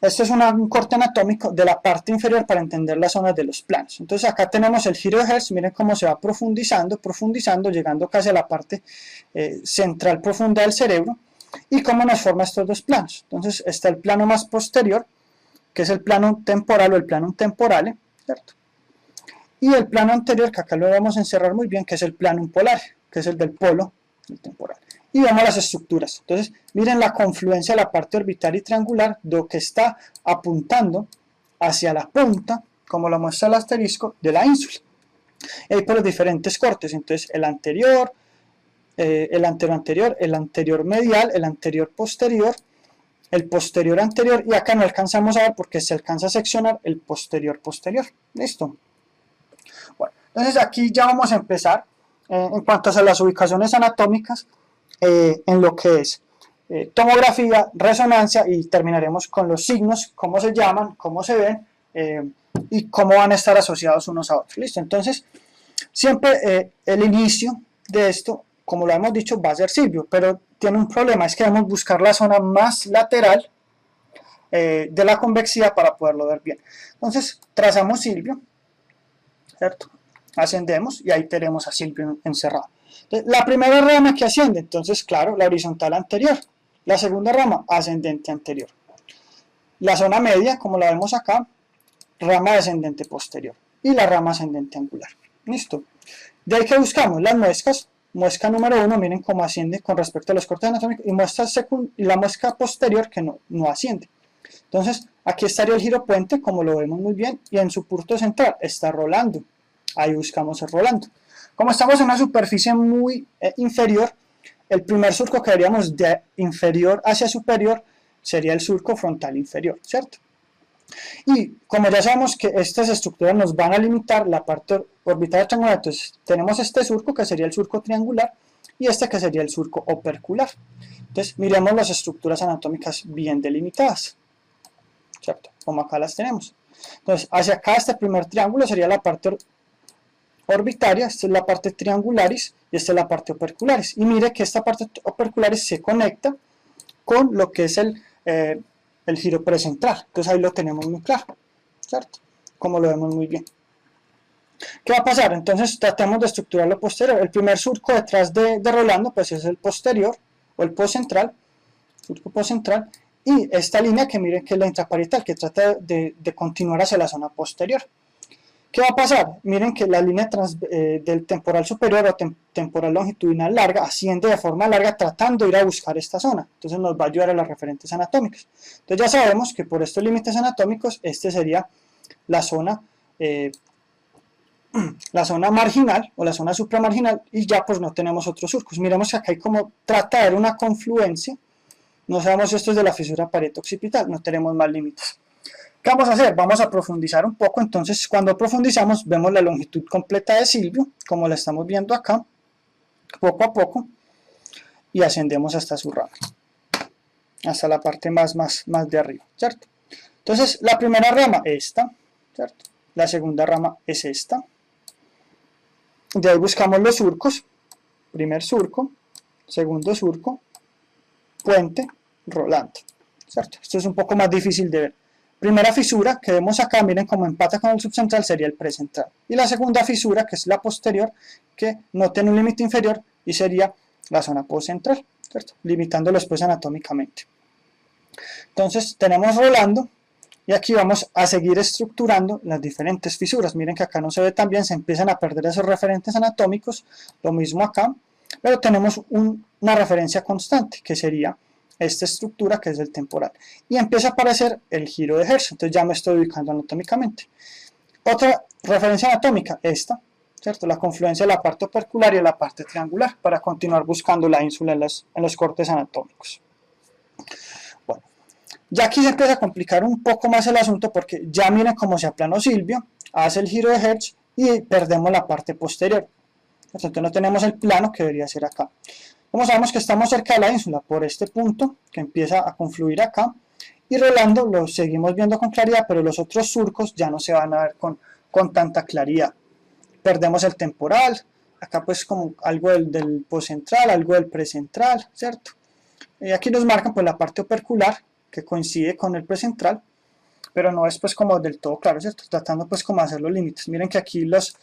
este es un corte anatómico de la parte inferior para entender las zonas de los planos. Entonces acá tenemos el giro de Hertz, miren cómo se va profundizando, llegando casi a la parte central profunda del cerebro, y cómo nos forma estos dos planos. Entonces está el plano más posterior, que es el plano temporal o el plano temporale, ¿cierto? Y el plano anterior, que acá lo vamos a encerrar muy bien, que es el plano polar, que es el del polo del temporal. Y vemos las estructuras. Entonces, miren la confluencia de la parte orbital y triangular, lo que está apuntando hacia la punta, como lo muestra el asterisco, de la ínsula. Y hay por los diferentes cortes. Entonces, el anterior, el anterior, el anterior medial, el anterior posterior, el posterior anterior, y acá no alcanzamos a ver porque se alcanza a seccionar el posterior posterior. ¿Listo? Bueno, entonces aquí ya vamos a empezar en cuanto a las ubicaciones anatómicas, en lo que es tomografía, resonancia, y terminaremos con los signos, cómo se llaman, cómo se ven y cómo van a estar asociados unos a otros. ¿Listo? Entonces, siempre el inicio de esto, como lo hemos dicho, va a ser Silvio, pero tiene un problema, es que debemos buscar la zona más lateral de la convexidad para poderlo ver bien. Entonces trazamos Silvio, ¿cierto? Ascendemos y ahí tenemos a Silvio encerrado. Entonces, la primera rama que asciende, entonces claro, la horizontal anterior. La segunda rama, ascendente anterior. La zona media, como la vemos acá, rama descendente posterior. Y la rama ascendente angular. Listo. De ahí que buscamos las muescas. Muesca número 1, miren cómo asciende con respecto a los cortes anatómicos. Y la muesca posterior que no asciende. Entonces, aquí estaría el giro puente, como lo vemos muy bien, y en su punto central está rolando. Ahí buscamos el rolando. Como estamos en una superficie muy inferior, el primer surco que veríamos de inferior hacia superior sería el surco frontal inferior, ¿cierto? Y como ya sabemos que estas estructuras nos van a limitar la parte orbital triangular, entonces tenemos este surco que sería el surco triangular y este que sería el surco opercular. Entonces miremos las estructuras anatómicas bien delimitadas, ¿cierto? Como acá las tenemos. Entonces hacia acá este primer triángulo sería la parte orbitaria, esta es la parte triangularis y esta es la parte opercularis. Y mire que esta parte opercularis se conecta con lo que es el giro precentral. Entonces ahí lo tenemos muy claro, ¿cierto? Como lo vemos muy bien. ¿Qué va a pasar? Entonces tratemos de estructurar lo posterior. El primer surco detrás de Rolando pues es el posterior o el postcentral, surco postcentral, y esta línea que miren que es la intraparietal, que trata de continuar hacia la zona posterior. ¿Qué va a pasar? Miren que la línea del temporal superior o temporal longitudinal larga asciende de forma larga tratando de ir a buscar esta zona. Entonces nos va a ayudar a las referentes anatómicas. Entonces ya sabemos que por estos límites anatómicos, este sería la zona marginal o la zona supramarginal y ya pues no tenemos otros surcos. Miremos que acá hay como trata de dar una confluencia. No sabemos si esto es de la fisura parieto-occipital, no tenemos más límites. ¿Qué vamos a hacer? Vamos a profundizar un poco. Entonces cuando profundizamos vemos la longitud completa de Silvio, como la estamos viendo acá, poco a poco, y ascendemos hasta su rama, hasta la parte más de arriba, ¿cierto? Entonces la primera rama es esta, ¿cierto? La segunda rama es esta. De ahí buscamos los surcos, primer surco, segundo surco, puente, rolante, ¿cierto? Esto es un poco más difícil de ver. Primera fisura que vemos acá, miren cómo empata con el subcentral, sería el precentral. Y la segunda fisura, que es la posterior, que no tiene un límite inferior y sería la zona postcentral, ¿cierto? Limitándolos pues anatómicamente. Entonces tenemos rolando y aquí vamos a seguir estructurando las diferentes fisuras. Miren que acá no se ve tan bien, se empiezan a perder esos referentes anatómicos, lo mismo acá, pero tenemos una referencia constante que sería esta estructura que es el temporal y empieza a aparecer el giro de Hertz, entonces ya me estoy ubicando anatómicamente. Otra referencia anatómica, esta, ¿cierto? La confluencia de la parte opercular y de la parte triangular para continuar buscando la ínsula en los cortes anatómicos. Bueno, ya aquí se empieza a complicar un poco más el asunto porque ya miren cómo se aplanó Silvio, hace el giro de Hertz y perdemos la parte posterior, entonces no tenemos el plano que debería ser acá. Como sabemos que estamos cerca de la ínsula por este punto que empieza a confluir acá y rolando lo seguimos viendo con claridad, pero los otros surcos ya no se van a ver con tanta claridad. Perdemos el temporal, acá pues como algo del postcentral, algo del precentral, ¿cierto? Y aquí nos marcan pues la parte opercular que coincide con el precentral, pero no es pues como del todo claro, ¿cierto? Tratando pues como hacer los límites. Miren que aquí las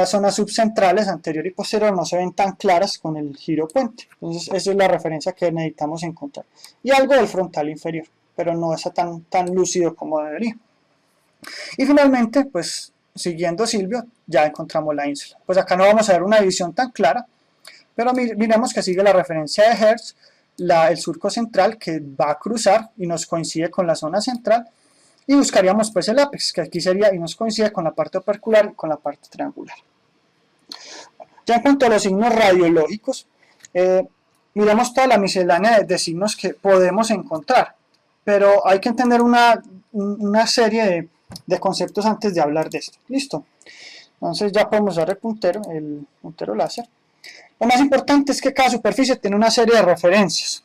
zonas subcentrales, anterior y posterior, no se ven tan claras con el giro puente. Entonces, esa es la referencia que necesitamos encontrar. Y algo del frontal inferior, pero no está tan lúcido como debería. Y finalmente, pues, siguiendo Silvio, ya encontramos la ínsula. Pues acá no vamos a ver una división tan clara, pero miremos que sigue la referencia de Hertz, el surco central que va a cruzar y nos coincide con la zona central, y buscaríamos pues el ápex, que aquí sería y nos coincide con la parte opercular y con la parte triangular. Ya en cuanto a los signos radiológicos, miramos toda la miscelánea de signos que podemos encontrar, pero hay que entender una serie de conceptos antes de hablar de esto. ¿Listo? Entonces ya podemos usar el puntero láser. Lo más importante es que cada superficie tiene una serie de referencias.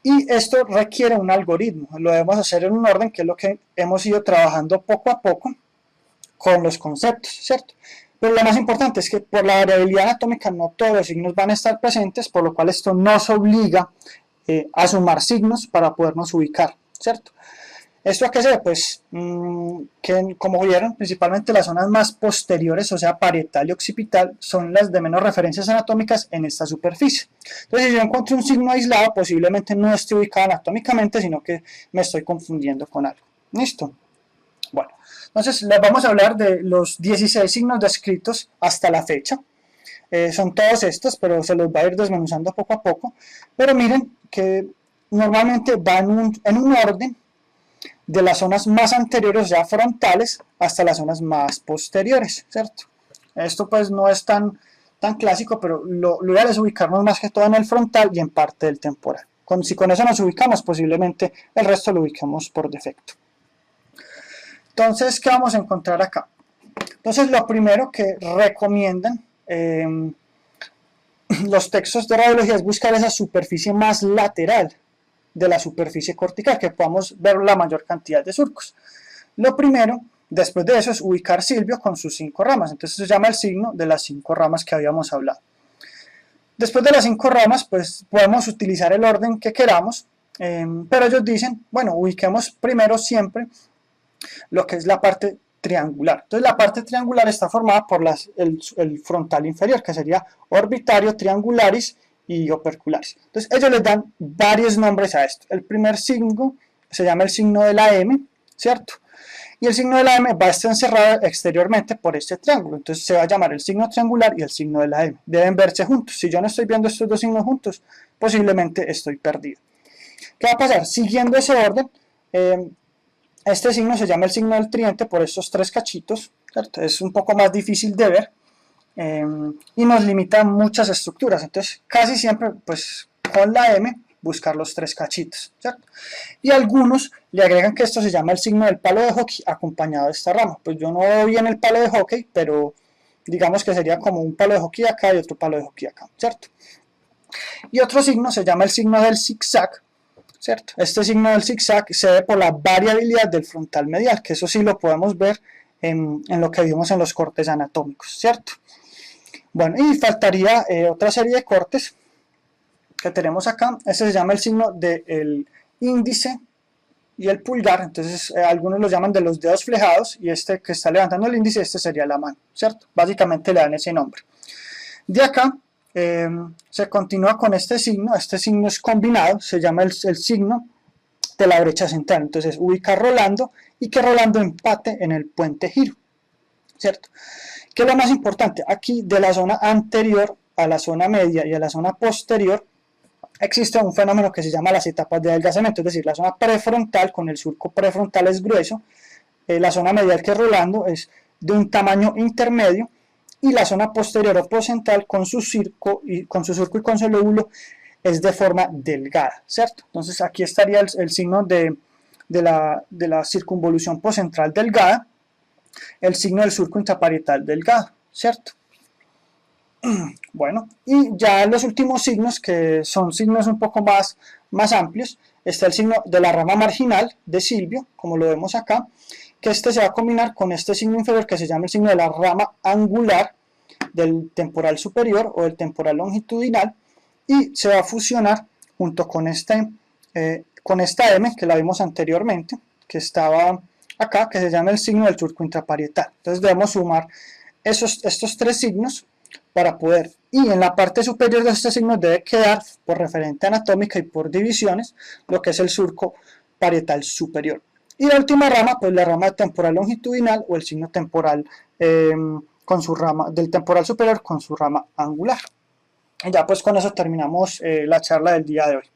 Y esto requiere un algoritmo, lo debemos hacer en un orden que es lo que hemos ido trabajando poco a poco con los conceptos, ¿cierto? Pero lo más importante es que por la variabilidad anatómica no todos los signos van a estar presentes, por lo cual esto nos obliga a sumar signos para podernos ubicar, ¿cierto? ¿Esto a qué se debe? Pues que como vieron, principalmente las zonas más posteriores, o sea, parietal y occipital, son las de menos referencias anatómicas en esta superficie. Entonces, si yo encuentro un signo aislado, posiblemente no esté ubicado anatómicamente, sino que me estoy confundiendo con algo. ¿Listo? Bueno, entonces les vamos a hablar de los 16 signos descritos hasta la fecha. Son todos estos, pero se los va a ir desmenuzando poco a poco. Pero miren que normalmente va en un orden de las zonas más anteriores, o sea, frontales, hasta las zonas más posteriores, ¿cierto? Esto pues no es tan clásico, pero lo ideal es ubicarnos más que todo en el frontal y en parte del temporal. Si con eso nos ubicamos, posiblemente el resto lo ubicamos por defecto. Entonces, ¿qué vamos a encontrar acá? Entonces, lo primero que recomiendan los textos de radiología es buscar esa superficie más lateral de la superficie cortical, que podamos ver la mayor cantidad de surcos. Lo primero, después de eso, es ubicar Silvio con sus 5 ramas. Entonces se llama el signo de las 5 ramas que habíamos hablado. Después de las 5 ramas, pues podemos utilizar el orden que queramos, pero ellos dicen, bueno, ubiquemos primero siempre lo que es la parte triangular. Entonces la parte triangular está formada por el frontal inferior, que sería orbitario, triangularis y opercularis. Entonces ellos les dan varios nombres a esto. El primer signo se llama el signo de la M, ¿cierto? Y el signo de la M va a estar encerrado exteriormente por este triángulo. Entonces se va a llamar el signo triangular y el signo de la M. Deben verse juntos. Si yo no estoy viendo estos dos signos juntos, posiblemente estoy perdido. ¿Qué va a pasar? Siguiendo ese orden, este signo se llama el signo del tridente por estos 3 cachitos, ¿cierto? Es un poco más difícil de ver y nos limita muchas estructuras. Entonces, casi siempre, pues con la M, buscar los 3 cachitos, ¿cierto? Y algunos le agregan que esto se llama el signo del palo de hockey acompañado de esta rama. Pues yo no veo bien el palo de hockey, pero digamos que sería como un palo de hockey acá y otro palo de hockey acá, ¿cierto? Y otro signo se llama el signo del zigzag, ¿cierto? Este signo del zigzag se ve por la variabilidad del frontal medial, que eso sí lo podemos ver en lo que vimos en los cortes anatómicos, ¿cierto? Bueno, y faltaría otra serie de cortes que tenemos acá. Este se llama el signo del índice y el pulgar. Entonces algunos lo llaman de los dedos flejados, y este que está levantando el índice, este sería la mano, ¿cierto? Básicamente le dan ese nombre. De acá se continúa con este signo es combinado, se llama el signo de la brecha central. Entonces ubica Rolando y que Rolando empate en el puente giro, ¿cierto? ¿Qué es lo más importante? Aquí de la zona anterior a la zona media y a la zona posterior existe un fenómeno que se llama las etapas de adelgazamiento, es decir, la zona prefrontal con el surco prefrontal es grueso, la zona medial que es Rolando es de un tamaño intermedio, y la zona posterior o poscentral con su surco y con su lóbulo es de forma delgada, ¿cierto? Entonces aquí estaría el signo de la circunvolución poscentral delgada, el signo del surco intraparietal delgado, ¿cierto? Bueno, y ya los últimos signos, que son signos un poco más amplios, está el signo de la rama marginal de Silvio, como lo vemos acá, que este se va a combinar con este signo inferior que se llama el signo de la rama angular del temporal superior o del temporal longitudinal, y se va a fusionar junto con esta M que la vimos anteriormente, que estaba acá, que se llama el signo del surco intraparietal. Entonces debemos sumar estos 3 signos para poder, y en la parte superior de este signo debe quedar por referente anatómica y por divisiones lo que es el surco parietal superior. Y la última rama, pues la rama temporal longitudinal o el signo temporal con su rama del temporal superior con su rama angular. Y ya pues con eso terminamos la charla del día de hoy.